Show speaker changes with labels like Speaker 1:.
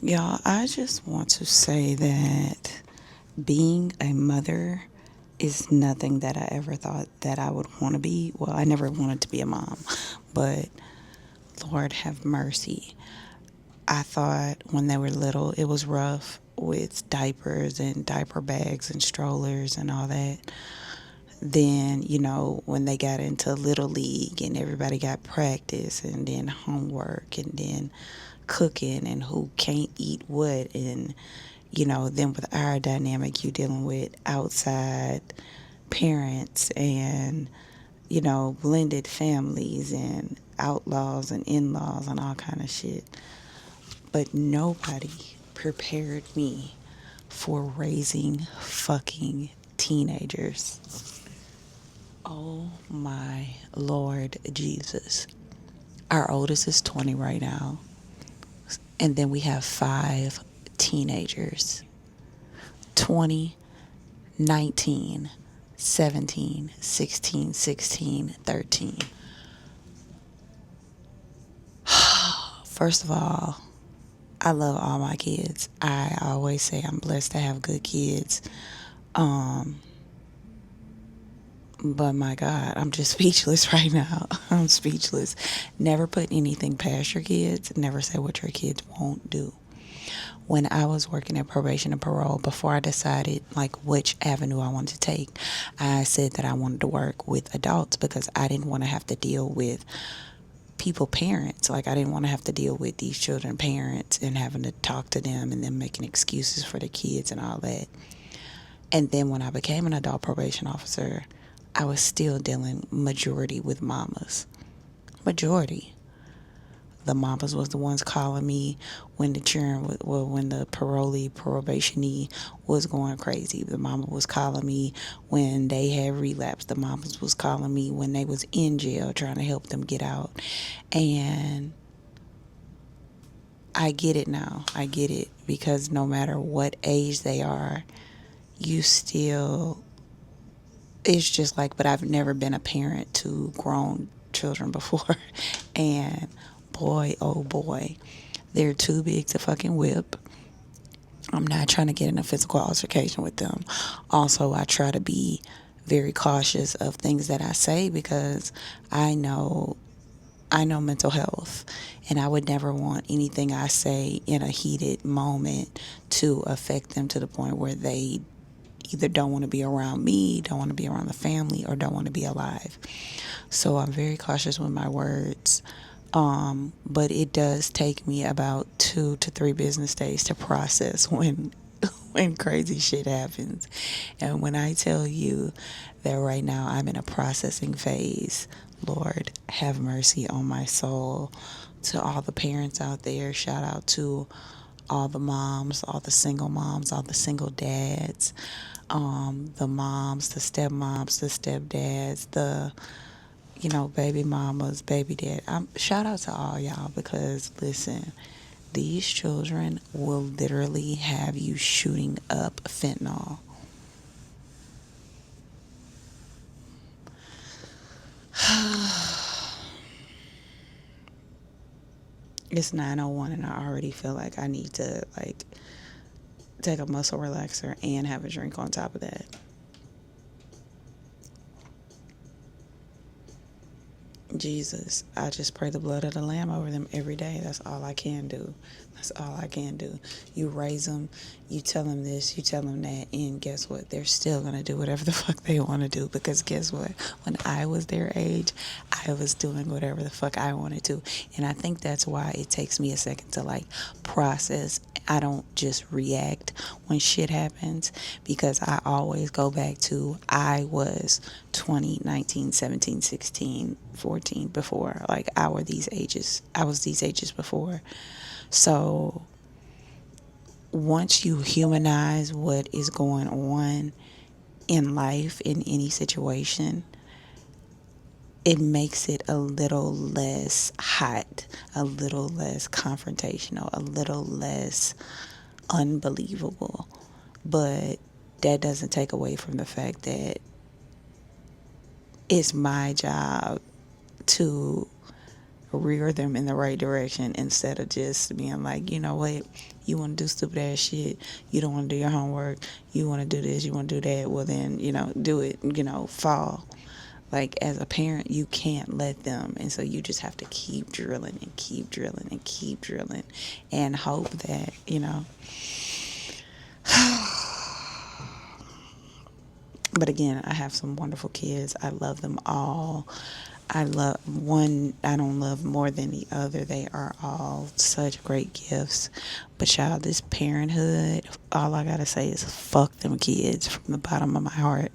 Speaker 1: Y'all, I just want to say that being a mother is nothing that I ever thought that I would want to be. Well, I never wanted to be a mom, but Lord have mercy. I thought when they were little it was rough with diapers and diaper bags and strollers and all that. Then, when they got into Little League and everybody got practice and then homework and then cooking and who can't eat what. And, then with our dynamic, you dealing with outside parents and, blended families and outlaws and in-laws and all kind of shit. But nobody prepared me for raising fucking teenagers. Oh my Lord Jesus. Our oldest is 20 right now. And then we have 5 teenagers: 20, 19, 17, 16, 16, 13. First of all, I love all my kids. I always say I'm blessed to have good kids. Um, But my God, I'm just speechless right now. I'm speechless. Never put anything past your kids. Never say what your kids won't do. When I was working at probation and parole, before I decided like which avenue I wanted to take, I said that I wanted to work with adults because I didn't want to have to deal with people parents. Like I didn't want to have to deal with these children parents and having to talk to them and them making excuses for the kids and all that. And then when I became an adult probation officer, I was still dealing majority with mamas. Majority. The mamas was the ones calling me when the children, well, when the parolee, probationee was going crazy. The mama was calling me when they had relapsed. The mamas was calling me when they was in jail trying to help them get out. And I get it now. I get it because no matter what age they are, you still, it's just like, but I've never been a parent to grown children before. And boy, oh boy, they're too big to fucking whip. I'm not trying to get in a physical altercation with them. Also, I try to be very cautious of things that I say because I know I know mental health, and I would never want anything I say in a heated moment to affect them to the point where they either don't want to be around me, don't want to be around the family, or don't want to be alive. So I'm very cautious with my words. But it does take me about 2 to 3 business days to process when crazy shit happens. And when I tell you that right now I'm in a processing phase, Lord, have mercy on my soul. To all the parents out there, shout out to all the moms, all the single moms, all the single dads, the moms, the stepmoms, the stepdads, the baby mamas, baby dad. Shout out to all y'all because listen, these children will literally have you shooting up fentanyl. It's 9:01 and I already feel like I need to like take a muscle relaxer and have a drink on top of that. Jesus, I just pray the blood of the Lamb over them every day. That's all I can do. That's all I can do. You raise them, you tell them this, you tell them that, and guess what? They're still going to do whatever the fuck they want to do because guess what? When I was their age, I was doing whatever the fuck I wanted to. And I think that's why it takes me a second to like process. I don't just react when shit happens because I always go back to I was 20, 19, 17, 16, 14 before. Like I were these ages. I was these ages before. So once you humanize what is going on in life in any situation, it makes it a little less hot, a little less confrontational, a little less unbelievable. But that doesn't take away from the fact that it's my job to rear them in the right direction instead of just being like, you know what, you want to do stupid ass shit, you don't want to do your homework, you want to do this, you want to do that, well then, do it, fall. Like, as a parent, you can't let them. And so you just have to keep drilling and keep drilling and keep drilling and hope that, But again, I have some wonderful kids. I love them all. I love one, I don't love more than the other. They are all such great gifts. But y'all, this parenthood, all I gotta say is fuck them kids from the bottom of my heart.